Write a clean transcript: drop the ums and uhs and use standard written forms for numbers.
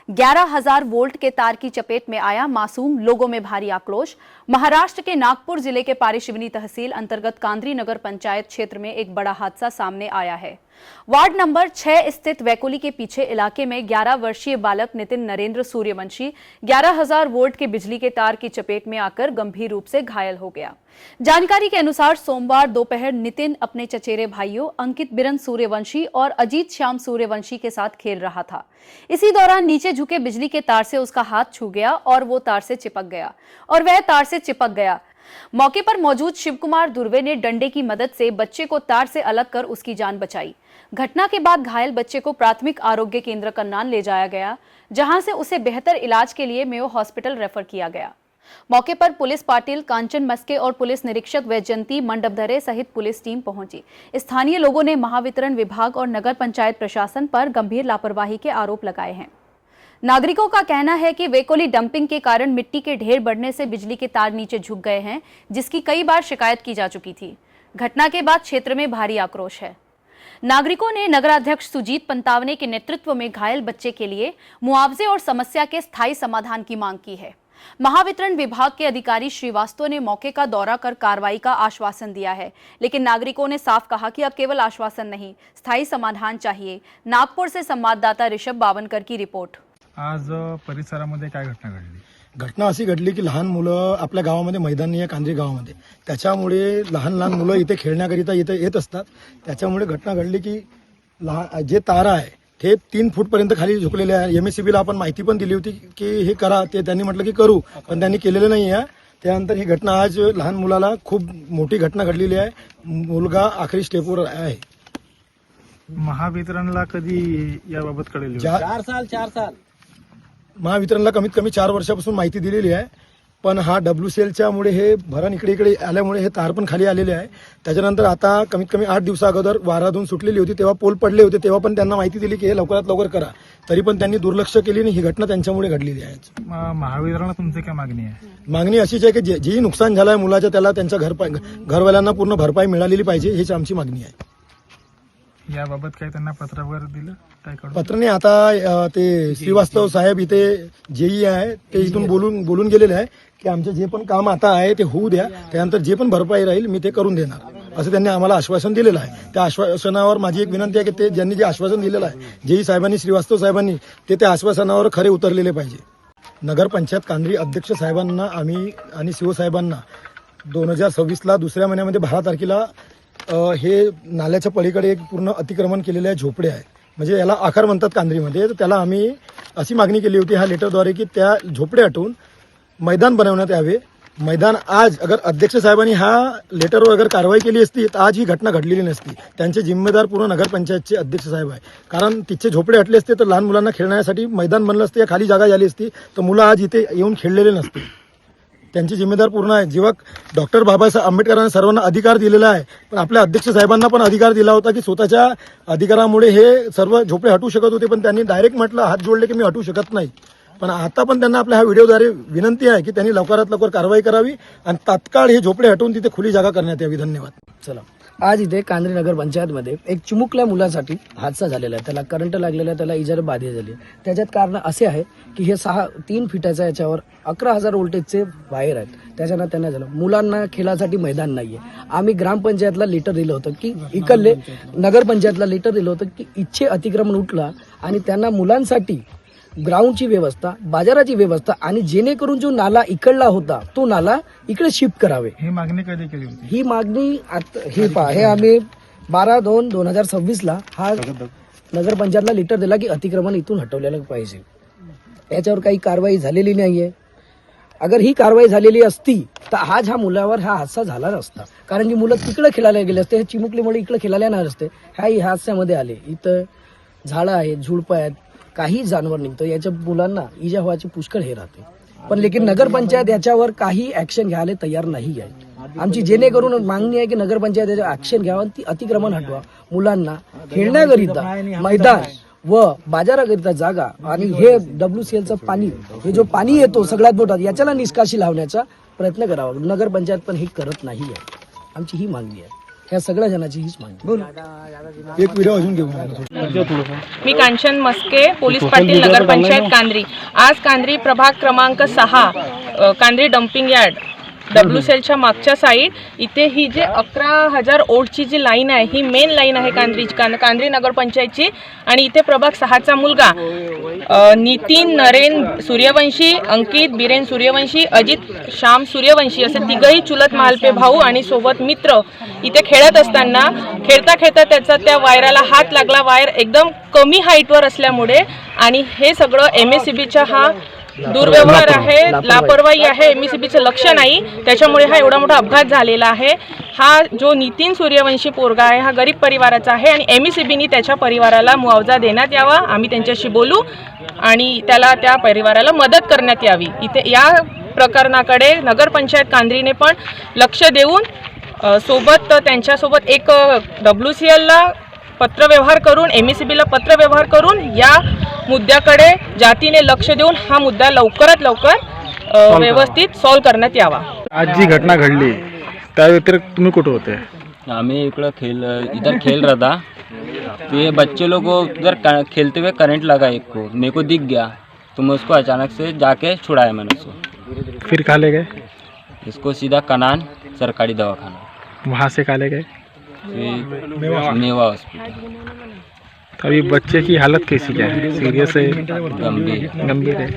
11,000 volt के तार की चपेट में आया मासूम, लोगों में भारी आक्रोश। महाराष्ट्र के नागपुर जिले के पारिशिवनी तहसील अंतर्गत कांद्री नगर पंचायत क्षेत्र में एक बड़ा हादसा सामने आया है। वार्ड नंबर 6 स्थित वैकोली के पीछे इलाके में 11 वर्षीय बालक नितिन नरेंद्र सूर्यवंशी 11,000 वोल्ट के बिजली के तार की चपेट में आकर गंभीर रूप से घायल हो गया। जानकारी के अनुसार सोमवार दोपहर नितिन अपने चचेरे भाइयों अंकित बिरन सूर्यवंशी और अजीत श्याम सूर्यवंशी के साथ खेल रहा था। इसी दौरान नीचे झुके बिजली के तार से उसका हाथ छू गया और वो तार से चिपक गया। मौके पर मौजूद शिव कुमार दुर्वे ने डंडे की मदद से बच्चे को तार से अलग कर उसकी जान बचाई। घटना के बाद घायल बच्चे को प्राथमिक आरोग्य केंद्र करनाल ले जाया गया, जहां से उसे बेहतर इलाज के लिए मेयो हॉस्पिटल रेफर किया गया। मौके पर पुलिस पाटिल, कांचन मस्के और पुलिस निरीक्षक वैजयंती मंडपधरे सहित पुलिस टीम पहुंची। स्थानीय लोगों ने महावितरण विभाग और नगर पंचायत प्रशासन पर गंभीर लापरवाही के आरोप लगाए हैं। नागरिकों का कहना है कि वेकोली डंपिंग के कारण मिट्टी के ढेर बढ़ने से बिजली के तार नीचे झुक गए हैं, जिसकी कई बार शिकायत की जा चुकी थी। घटना के बाद क्षेत्र में भारी आक्रोश है। नागरिकों ने नगराध्यक्ष सुजीत पंतावने के नेतृत्व में घायल बच्चे के लिए मुआवजे और समस्या के स्थायी समाधान की मांग की है। महावितरण विभाग के अधिकारी श्रीवास्तव ने मौके का दौरा कर कार्रवाई का आश्वासन दिया है, लेकिन नागरिकों ने साफ कहा कि अब केवल आश्वासन नहीं, स्थायी समाधान चाहिए। नागपुर से संवाददाता ऋषभ बावनकर की रिपोर्ट। आज परिसरामध्ये काय घटना घडली? घटना अशी घडली की लहान मुलं आपल्या गावामध्ये मैदान नाही आहे कांद्री गावामध्ये, त्याच्यामुळे लहान लहान मुलं इथे खेळण्याकरिता इथे येत असतात। त्याच्यामुळे घटना घडली की जे तारा आहे ते 3 फूट पर्यंत खाली झुकलेले आहे। एमएससीबीला आपण माहिती पण दिली होती की हे करा, ते त्यांनी म्हटलं की करू, पण त्यांनी केलेलं नाही आहे। त्यानंतर ही घटना आज लहान मुलाला खूप मोठी घटना घडलेली आहे। मुलगा आखरी स्टेपवर आहे। महावितरणला कधी याबाबत कळेल? 4 साल महावितरणला कमीत कमी 4 वर्षापासून माहिती दिलेली आहे, पण हा WCLच्या मुळे हे भरण इकडे आल्यामुळे हे तार पण खाली आलेले आहे। त्याच्यानंतर आता कमीत कमी 8 दिवसा अगोदर वाराधून सुटलेली होती, तेव्हा पोल पडले होते, तेव्हा पण त्यांना माहिती दिली की हे लवकरात लवकर करा, तरी पण त्यांनी दुर्लक्ष केली आणि ही घटना त्यांच्यामुळे घडलेली आहे। महावितरणला तुमची काय मागणी आहे? मागणी अशीच आहे की जे नुकसान झालंय मुलाच्या त्याला त्यांच्या घरवाल्यांना पूर्ण भरपाई मिळालेली पाहिजे, हीच आमची मागणी आहे। याबाबत काय त्यांना पत्र वगैरे दिलं? काय कळलं? पत्रने आता ते श्रीवास्तव साहेब इथे जेई आहे ते इथून बोलून गेलेले आहे की आमचे जे पण काम आता आहे ते होऊ द्या, त्यानंतर जे पण भरपाई राहील मी ते करून देणार, असं त्यांनी आम्हाला आश्वासन दिलेलं आहे। त्या आश्वासनावर माझी एक विनंती आहे की ते ज्यांनी जे आश्वासन दिलेलं आहे जेई साहेबांनी, श्रीवास्तव साहेबांनी, ते त्या आश्वासनावर खरे उतरलेले पाहिजे। नगरपंचायत कांद्री अध्यक्ष साहेबांना आम्ही आणि सीओ साहेबांना 2026ला दुसऱ्या महिन्यामध्ये 12 तारखेला हे नाल्याच्या पलीकडे एक पूर्ण अतिक्रमण केलेल्या झोपडे आहे, म्हणजे याला आकार म्हणतात कांद्रीमध्ये, तर त्याला आम्ही अशी मागणी केली होती ह्या लेटरद्वारे की त्या झोपडे हटवून मैदान बनवण्यात यावे। मैदान आज अगर अध्यक्ष साहेबांनी ह्या लेटरवर अगर कारवाई केली असती तर आज ही घटना घडलेली नसती। त्यांचे जिम्मेदार पूर्ण नगरपंचायतचे अध्यक्ष साहेब आहे, कारण तिचे झोपडे हटले असते तर लहान मुलांना खेळण्यासाठी मैदान बनलं असते, या खाली जागा झाली असती तर मुलं आज इथे येऊन खेळलेले नसते। त्यांची जिम्मेदार पूर्ण आहे। जेव्हा डॉक्टर बाबासाहेब आंबेडकरांना सर्वांना अधिकार दिलेला आहे, पण आपल्या अध्यक्ष साहेबांना पण अधिकार दिला होता की स्वतःच्या अधिकारामुळे हे सर्व झोपडे हटवू शकत होते, पण त्यांनी डायरेक्ट म्हटलं, हात जोडले की मी हटवू शकत नाही। पण आता पण त्यांना आपल्या ह्या व्हिडिओद्वारे विनंती आहे की त्यांनी लवकरात लवकर कारवाई करावी आणि तात्काळ हे झोपडे हटवून तिथे खुली जागा करण्यात यावी। धन्यवाद। चला, आज इथे कांद्री नगर पंचायतमध्ये एक चिमुकल्या मुलासाठी हादसा झालेला आहे। त्याला करंट लागलेला आहे, त्याला इजा बाधित झाली। त्याच्यात कारण असे आहे की हे 3 फीटाच्या याच्यावर 11,000 व्होल्टेजचे वायर आहेत, त्याच्यानं त्यांना झालं। मुलांना खेळासाठी मैदान नाहीये। आम्ही ग्रामपंचायतला लेटर दिलं होतं की इकडले नगरपंचायतला लेटर दिलं होतं की इच्छे अतिक्रमण उठला आणि त्यांना मुलांसाठी ग्राउंडची व्यवस्था, बाजाराची व्यवस्था आणि जेणेकरून जो नाला इकडला होता तो नाला इकडे शिफ्ट करावे। ही मागणी कधी केली होती? ही मागणी हे आम्ही 12/2/2026ला हा नगरपंचायतला लेटर दिला की अतिक्रमण इथून हटवलेलं पाहिजे। याच्यावर काही कारवाई झालेली नाहीये। अगर ही कारवाई झालेली असती तर आज ह्या मुलावर हा हादसा झाला नसता, कारण की मुलं तिकडे खेळायला गेले असते, हे चिमुकलीमुळे इकडे खेळायला नाही असते, ह्या हादस्यामध्ये आले। इथं झाडं आहेत, झुडपं आहेत, काही जानवर निघतो, याच्या मुलांना इजा व्हायची पुष्कळ हे राहते, पण लेकिन नगरपंचायत याच्यावर काही ऍक्शन घ्यायला तयार नाही आहे। आमची जेणेकरून मागणी आहे की नगरपंचायत याच्यावर ऍक्शन घ्यावं, ती अतिक्रमण हटवा। मुलांना खेळण्याकरिता मैदान व बाजाराकरिता जागा आणि हे WCLचं पाणी, हे जो पाणी येतो सगळ्यात मोठा, याच्याला निष्काशी लावण्याचा प्रयत्न करावा। नगरपंचायत पण हे करत नाही आहे। आमची ही मागणी आहे। ह्या सगळ्या जणांची हीच मागणी. एक व्हिडिओ अजून घेऊन मी कांचन मस्के, पोलीस पाटील, नगरपंचायत कांद्री. आज कांद्री प्रभाग क्रमांक 6 कांद्री डम्पिंग यार्ड WCLच्या मागच्या साईड इथे ही जे 11,000 ओटची जी लाईन आहे ही मेन लाईन आहे कांद्री नगरपंचायतची. आणि इथे प्रभाग 6चा मुलगा नितीन नरेन सूर्यवंशी, अंकित बिरेन सूर्यवंशी, अजित श्याम सूर्यवंशी असे तिघही चुलत मालपे भाऊ आणि सोबत मित्र इथे खेळत असताना खेळता खेळता त्याचा त्या वायराला हात लागला. वायर एकदम कमी हाईटवर असल्यामुळे आणि हे सगळं MSCBचा हा दुर्व्यवहार आहे, लापरवाही आहे, MSCBचं लक्ष नाही, त्याच्यामुळे हा एवढा मोठा अपघात झालेला आहे. हा जो नितीन सूर्यवंशी पोरगा आहे हा गरीब परिवाराचा आहे आणि MSCBनी त्याच्या परिवाराला मुआवजा देण्यात यावा. आम्ही त्यांच्याशी बोलू आणि त्याला त्या परिवाराला मदत करण्यात यावी. इथे या प्रकरणाकडे नगरपंचायत कांद्रीने पण लक्ष देऊन सोबत त्यांच्यासोबत एक WCLला पत्रव्यवहार करून MSCBला पत्रव्यवहार करून या मुद्द्याकडे जातीने लक्ष देऊन हा मुद्दा लवकरात लवकर व्यवस्थित सॉल्व करण्यात यावा. आज जी घटना घडली त्या व्यतिरिक्त तुम्ही कुठे होते? हमें इधर खेल रहा था तो ये बच्चे लोग को उधर खेलते हुए करंट लगा एक को, मेरे को दिख गया तो मैं उसको अचानक से जाके छुड़ाया मैंने उसको. फिर कहाँ ले गए? इसको सीधा कनान सरकारी दवाखाना, वहाँ से कहाँ ले गए? फिर मेवा हॉस्पिटल. तो अभी बच्चे की हालत कैसी क्या है? सीरियस है, गंभीर. गंभीर है?